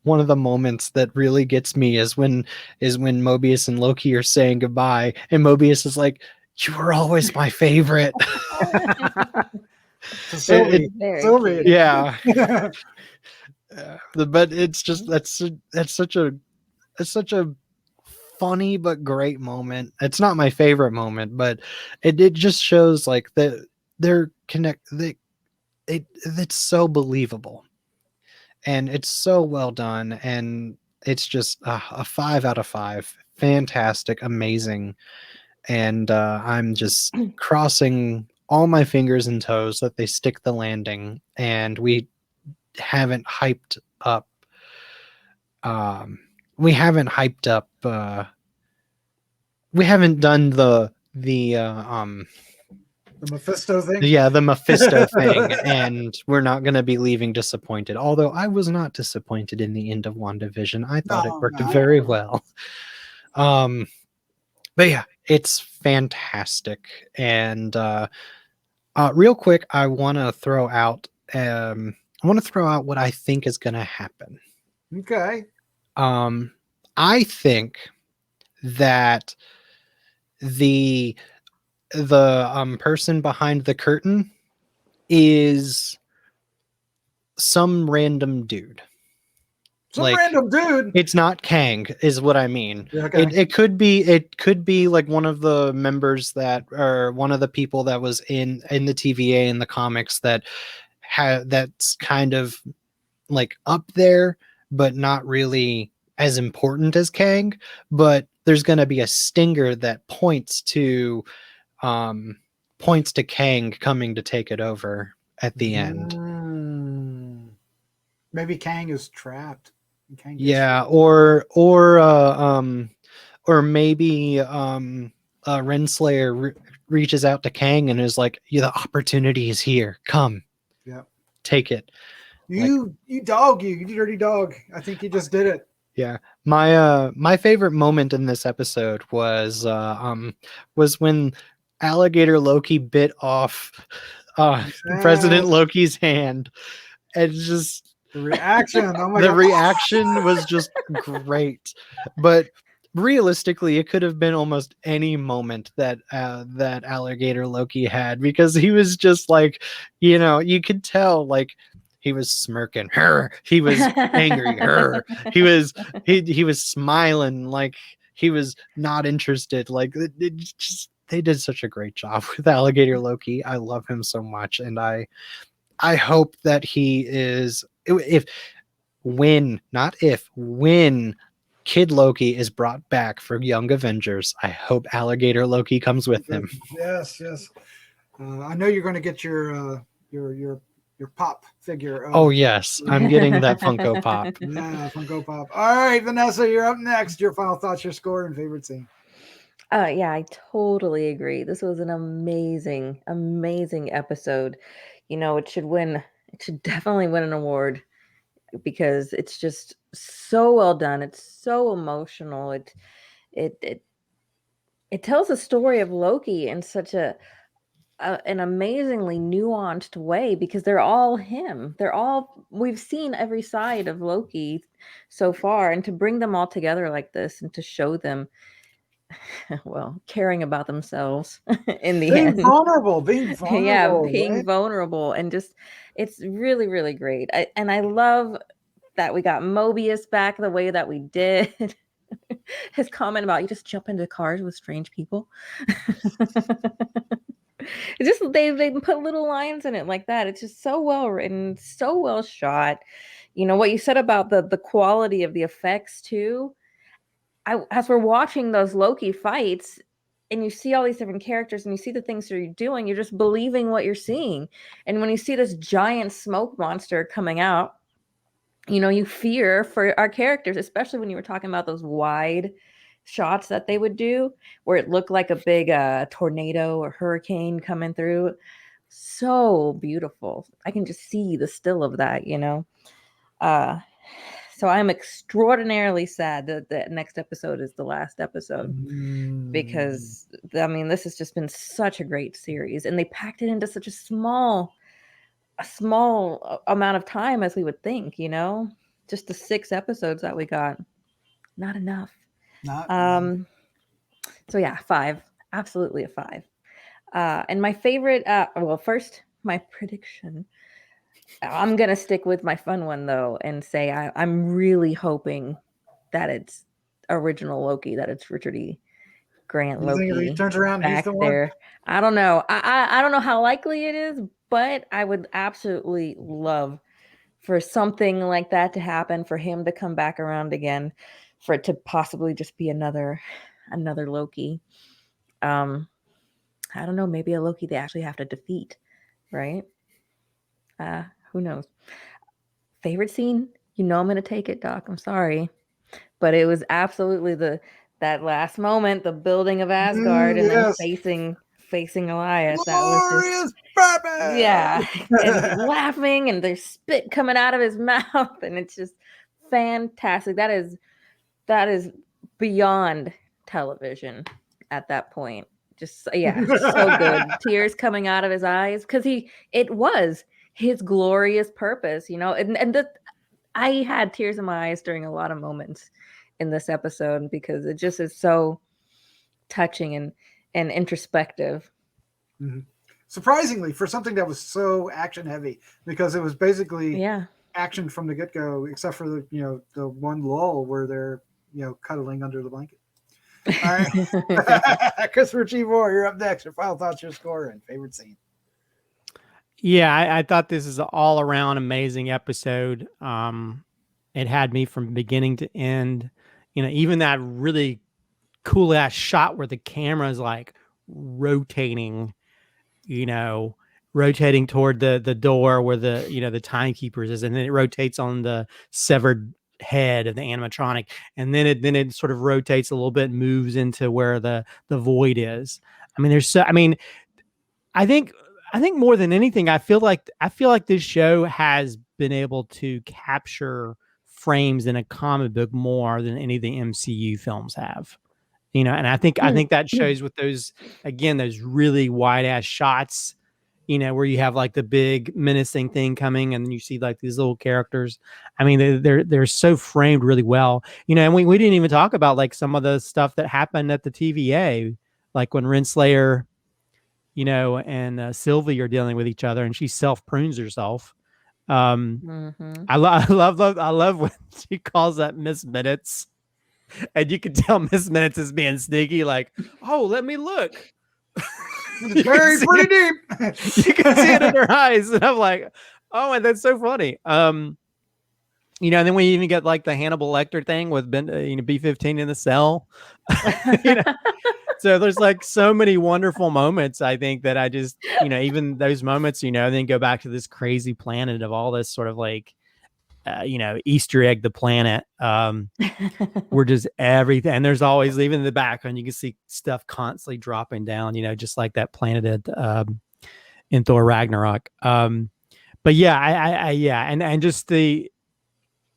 of the moments that really gets me is when Mobius and Loki are saying goodbye, and Mobius is like, "You were always my favorite." Sylvie. Yeah. But it's just that's such a funny but great moment. It's not my favorite moment, but it just shows like that they're it's so believable, and it's so well done, and it's just a 5 out of 5. Fantastic, amazing, and I'm just crossing all my fingers and toes that they stick the landing, and we haven't hyped up we haven't done the Mephisto thing. the Mephisto thing, and we're not going to be leaving disappointed, although I was not disappointed in the end of WandaVision. I thought it worked very well. But yeah, it's fantastic. And real quick, I want to throw out what I think is going to happen. Okay. I think that the person behind the curtain is some random dude. Random dude. It's not Kang, is what I mean. Yeah, okay. It could be like one of the members that, or one of the people that was in the TVA in the comics that's kind of like up there, but not really as important as Kang. But there's going to be a stinger that points to Kang coming to take it over at the end. Maybe Kang is trapped. Or maybe Renslayer reaches out to Kang and is like, "Yeah, the opportunity is here. Come, take it." You dirty dog. I think you just did it. Yeah, my favorite moment in this episode was when Alligator Loki bit off President Loki's hand, and just the reaction. Oh my the God. reaction was just great. But realistically, it could have been almost any moment that Alligator Loki had, because he was just like, you could tell, like, he was smirking, he was angry, he was smiling, like he was not interested. Like, they did such a great job with Alligator Loki. I love him so much, and I hope that he is, when Kid Loki is brought back for Young Avengers, I hope Alligator Loki comes with him. Yes. I know you're going to get your pop figure. Oh yes, I'm getting that Funko Pop. Yeah, Funko Pop. All right, Vanessa, you're up next. Your final thoughts, your score, and favorite scene. Yeah, I totally agree. This was an amazing, amazing episode. It should win. It should definitely win an award because it's just so well done. It's so emotional. It it it tells a story of Loki in such an amazingly nuanced way because they're all him. We've seen every side of Loki so far, and to bring them all together like this and to show them, well, caring about themselves in the Being end. vulnerable, being Yeah, vulnerable. being right? vulnerable and just it's really, really great. I love that we got Mobius back the way that we did. His comment about you just jump into cars with strange people. It's just they put little lines in it like that. It's just so well written, so well shot. What you said about the quality of the effects too. As we're watching those Loki fights and you see all these different characters and you see the things that you're doing, you're just believing what you're seeing. And when you see this giant smoke monster coming out, you fear for our characters, especially when you were talking about those wide shots that they would do where it looked like a big tornado or hurricane coming through. So beautiful. I can just see the still of that. Uh, so I'm extraordinarily sad that the next episode is the last episode because this has just been such a great series and they packed it into such a small amount of time as we would think, just the 6 episodes that we got, not enough. So yeah, 5, absolutely a 5. And my favorite, first my prediction. I'm gonna stick with my fun one though, and say I'm really hoping that it's original Loki, that it's Richard E. Grant You think if Loki he turns around, he's back the one? there. I don't know. I don't know how likely it is, but I would absolutely love for something like that to happen, for him to come back around again, for it to possibly just be another Loki. I don't know, maybe a Loki they actually have to defeat, right? Who knows? Favorite scene? I'm gonna take it, Doc. I'm sorry. But it was absolutely that last moment, the building of Asgard, and then facing Elias. That was just Batman! yeah, and laughing, and there's spit coming out of his mouth, and it's just fantastic. That is beyond television at that point. Just so good. Tears coming out of his eyes because it was his glorious purpose, I had tears in my eyes during a lot of moments in this episode because it just is so touching and introspective. Mm-hmm. Surprisingly, for something that was so action heavy, because it was basically action from the get-go, except for the one lull where they're cuddling under the blanket. All right. Christopher G. Moore, you're up next. Your final thoughts, your score, and favorite scene. Yeah, I thought this is an all-around amazing episode. It had me from beginning to end. Even that really cool ass shot where the camera is like rotating, rotating toward the door where the timekeepers is, and then it rotates on the severed head of the animatronic, and then it sort of rotates a little bit, and moves into where the void is. I think more than anything, I feel like this show has been able to capture frames in a comic book more than any of the MCU films have. And I think that shows with those really wide ass shots, where you have like the big menacing thing coming, and then you see like these little characters. They're so framed really well. And we didn't even talk about like some of the stuff that happened at the TVA, like when Renslayer, and Sylvie are dealing with each other, and she self prunes herself. I love when she calls that Miss Minutes, and you can tell Miss Minutes is being sneaky, like, oh, let me look. It's very pretty deep. You can see it in her eyes, and I'm like, oh, and that's so funny. And then we even get like the Hannibal Lecter thing with B-15 in the cell. So there's like so many wonderful moments, I think, that I just, even those moments, then go back to this crazy planet of all this sort of like Easter egg the planet. We're just everything, and there's always, even in the background, you can see stuff constantly dropping down, just like that planet at in Thor Ragnarok. But yeah, and just the,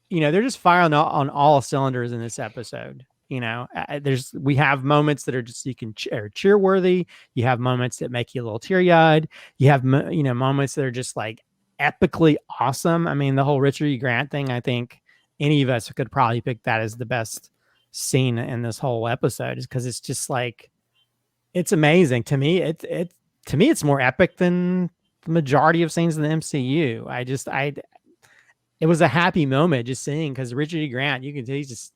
they're just firing on all cylinders in this episode. We have moments that are just, you can are cheer worthy. You have moments that make you a little teary eyed. You have moments that are just like epically awesome. I mean, the whole Richard E. Grant thing, I think any of us could probably pick that as the best scene in this whole episode, is because it's just like, it's amazing to me. It's more epic than the majority of scenes in the MCU. It was a happy moment just seeing, because Richard E. Grant, you can tell he's just,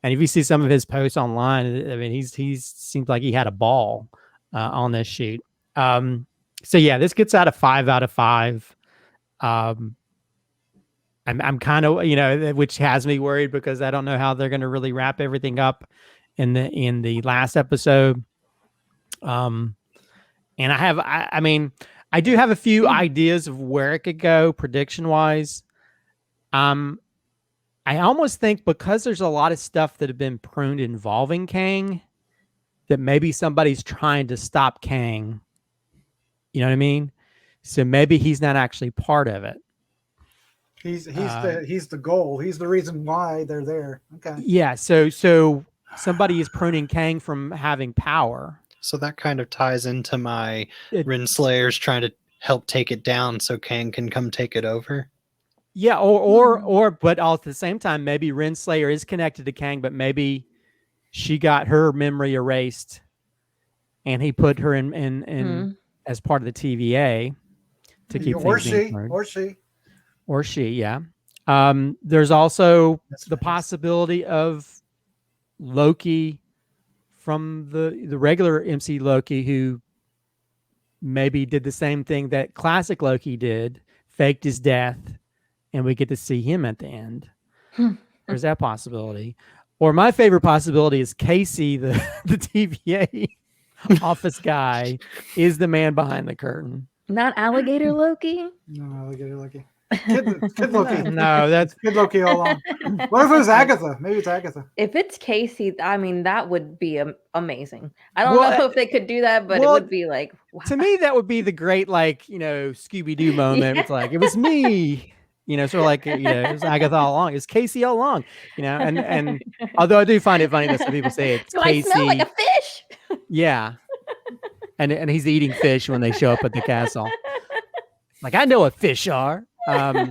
and if you see some of his posts online, I mean, he's seemed like he had a ball on this shoot. So yeah, this gets out of 5 out of 5. I'm kind of, which has me worried, because I don't know how they're going to really wrap everything up in the last episode. And I do have a few ideas of where it could go prediction wise. I almost think, because there's a lot of stuff that have been pruned involving Kang, that maybe somebody's trying to stop Kang. You know what I mean? So maybe he's not actually part of it. He's the goal. He's the reason why they're there. Okay. Yeah. So somebody is pruning Kang from having power. So that kind of ties into my Rinslayers trying to help take it down so Kang can come take it over. Yeah, or but all at the same time, maybe Renslayer is connected to Kang, but maybe she got her memory erased, and he put her in as part of the TVA to keep things or she, yeah. There's also the possibility of Loki from the regular MC Loki, who maybe did the same thing that classic Loki did, faked his death, and we get to see him at the end. There's that possibility. Or my favorite possibility is Casey, the TVA office guy, is the man behind the curtain. Not alligator Loki? No, alligator Loki. Kid Loki. No, that's Kid Loki all along. What if it was Agatha? Maybe it's Agatha. If it's Casey, I mean, that would be amazing. I don't know if they could do that, but it would be like, wow. To me, that would be the great, Scooby-Doo moment. It's like, it was me. Sort of like, it was Agatha all along. It's Casey all along, and although I do find it funny that some people say it's Casey. I smell like a fish. Yeah. And he's eating fish when they show up at the castle. Like, I know what fish are. So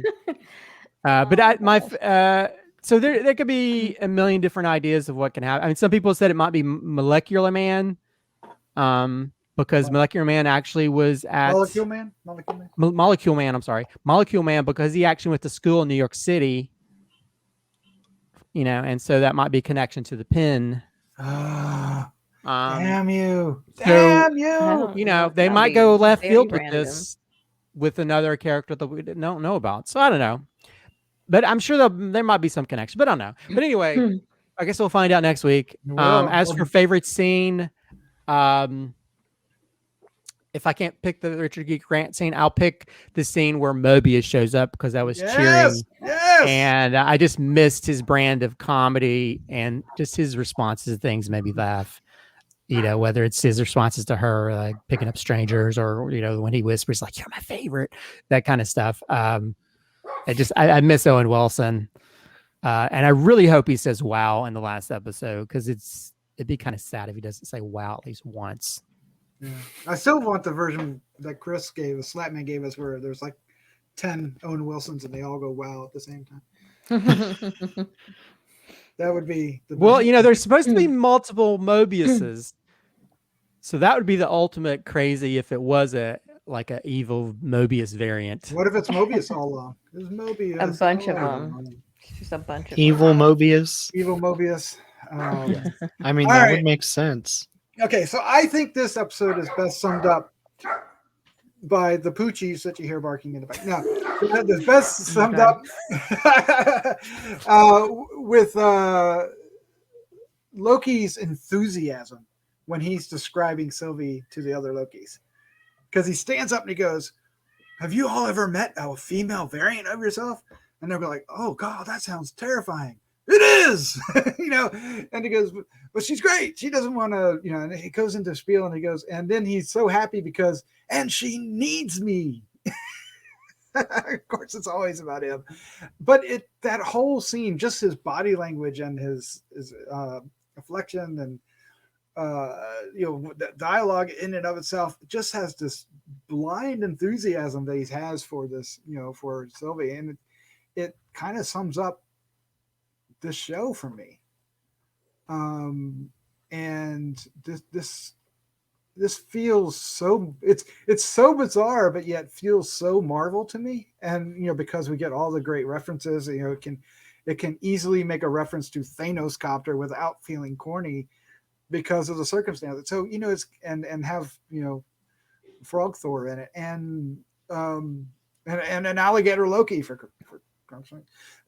there could be a million different ideas of what can happen. I mean, some people said it might be Molecular Man. Because Molecular Man actually was at Molecule Man, I'm sorry, Molecule Man, because he actually went to school in New York City, and so that might be a connection to the pin. Damn you! Damn you! They might go left field with this, with another character that we don't know about. So I don't know, but I'm sure there might be some connection, but I don't know. But anyway, I guess we'll find out next week. As for favorite scene, if I can't pick the Richard E. Grant scene, I'll pick the scene where Mobius shows up, because I was cheering. Yes. And I just missed his brand of comedy, and just his responses to things made me laugh. Whether it's his responses to her, like picking up strangers, or, when he whispers, like, "You're my favorite," that kind of stuff. I miss Owen Wilson. And I really hope he says "wow" in the last episode, because it'd be kind of sad if he doesn't say "wow" at least once. Yeah. I still want the version that Chris gave us, Slattman gave us, where there's like 10 Owen Wilsons and they all go wow at the same time. That would be the best. There's supposed to be multiple Mobiuses. So that would be the ultimate crazy if it was a evil Mobius variant. What if it's Mobius all along? There's Mobius. A bunch of them. Just a bunch of evil them. Mobius. Evil Mobius. I mean, that would make sense. Okay, so I think this episode is best summed up by the poochies that you hear barking in the back. Now, the best summed up with Loki's enthusiasm when he's describing Sylvie to the other Lokis. Because he stands up and he goes, "Have you all ever met a female variant of yourself? and they'll be like, "Oh God, that sounds terrifying." It is, And he goes, "But she's great. She doesn't want to, And he goes into spiel, and he goes, and then he's so happy because, and she needs me. Of course, it's always about him, but that whole scene, just his body language and his reflection and the dialogue in and of itself just has this blind enthusiasm that he has for this, for Sylvie, and it kind of sums up this show for me. And this feels so, it's so bizarre, but yet feels so Marvel to me. And because we get all the great references, it can easily make a reference to Thanos copter without feeling corny because of the circumstances. So it's and have Frog Thor in it, and an alligator Loki for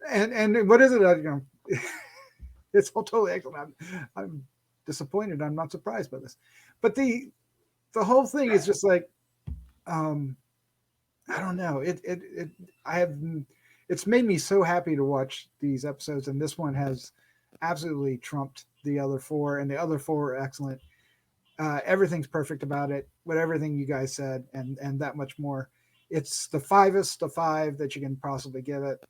and what is it? It's all totally excellent. I'm disappointed. I'm not surprised by this, but the whole thing is just like, I don't know. It's made me so happy to watch these episodes, and this one has absolutely trumped the other four, and the other four are excellent. Everything's perfect about it, with everything you guys said, and that much more. It's the fivest of five that you can possibly give it.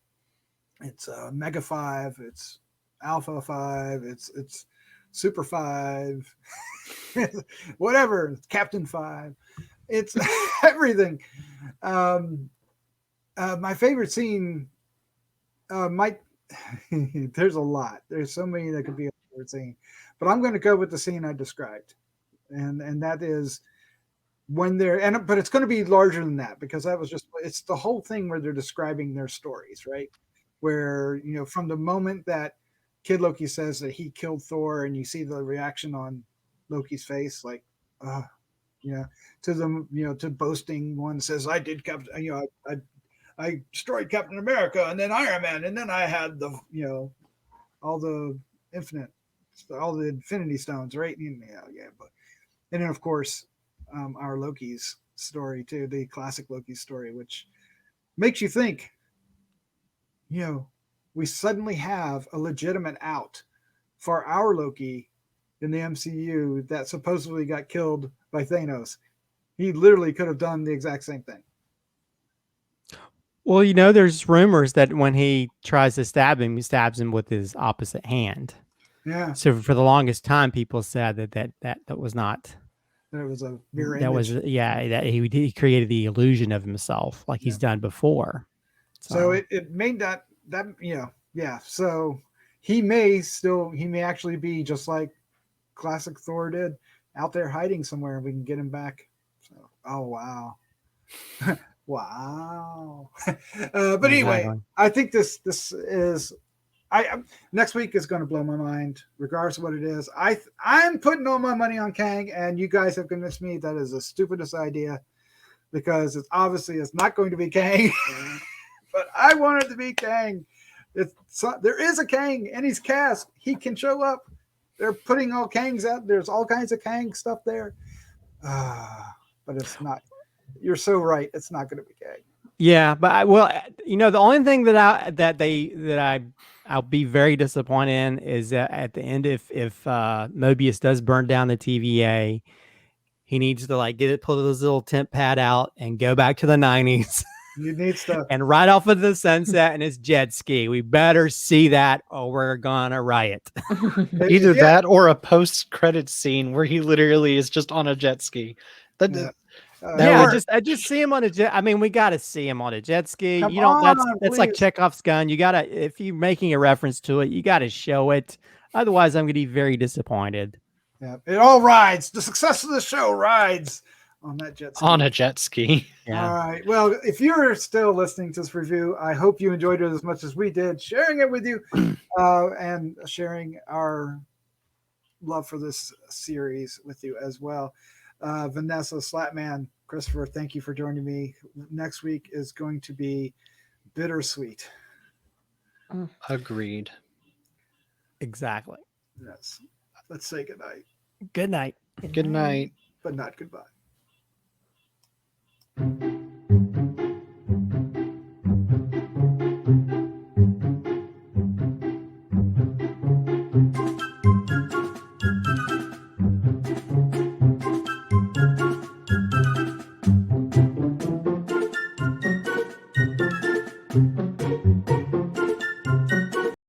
It's Mega 5. It's Alpha 5. It's Super 5. Whatever. It's Captain 5. It's everything. My favorite scene might. There's a lot. There's so many that could be a favorite scene, but I'm going to go with the scene I described, and that is when but it's going to be larger than that, because it's the whole thing where they're describing their stories, right? Where from the moment that Kid Loki says that he killed Thor, and you see the reaction on Loki's face, like, to the to boasting one says, "I did Captain, I destroyed Captain America, and then Iron Man, and then I had the all the Infinity Stones, right?" But and then of course our Loki's story too, the classic Loki story, which makes you think, we suddenly have a legitimate out for our Loki in the MCU that supposedly got killed by Thanos. He literally could have done the exact same thing. Well, there's rumors that when he tries to stab him, he stabs him with his opposite hand. Yeah. So for the longest time, people said that was not. That it was a mirror that image. that he created the illusion of himself like he's done before. So it made that So he may actually be just like classic Thor did, out there hiding somewhere, and we can get him back. So, oh wow. Wow. But anyway, Exactly. I think this is next week is going to blow my mind, regardless of what it is. I'm putting all my money on Kang, and you guys have convinced me that is the stupidest idea, because it's not going to be Kang. But I want it to be Kang. There is a Kang, and he's cast. He can show up. They're putting all Kangs out. There's all kinds of Kang stuff there. But it's not. You're so right. It's not going to be Kang. Yeah, but the only thing I'll be very disappointed in is that at the end, if Mobius does burn down the TVA, he needs to pull his little tent pad out and go back to the 90s. You need stuff. And ride off into the sunset in his jet ski. We better see that, or we're gonna riot. Either that or a post-credit scene where he literally is just on a jet ski. I just see him on a jet. I mean, we got to see him on a jet ski. That's like Chekhov's gun. You gotta, if you're making a reference to it, you gotta show it. Otherwise, I'm gonna be very disappointed. Yeah, it all rides. The success of the show rides on that jet ski. On a jet ski. Yeah. All right. Well, if you're still listening to this review, I hope you enjoyed it as much as we did, sharing it with you, and sharing our love for this series with you as well. Vanessa, Slattman, Christopher, thank you for joining me. Next week is going to be bittersweet. Agreed. Exactly. Yes. Let's say goodnight. Good night. Good night. But not goodbye.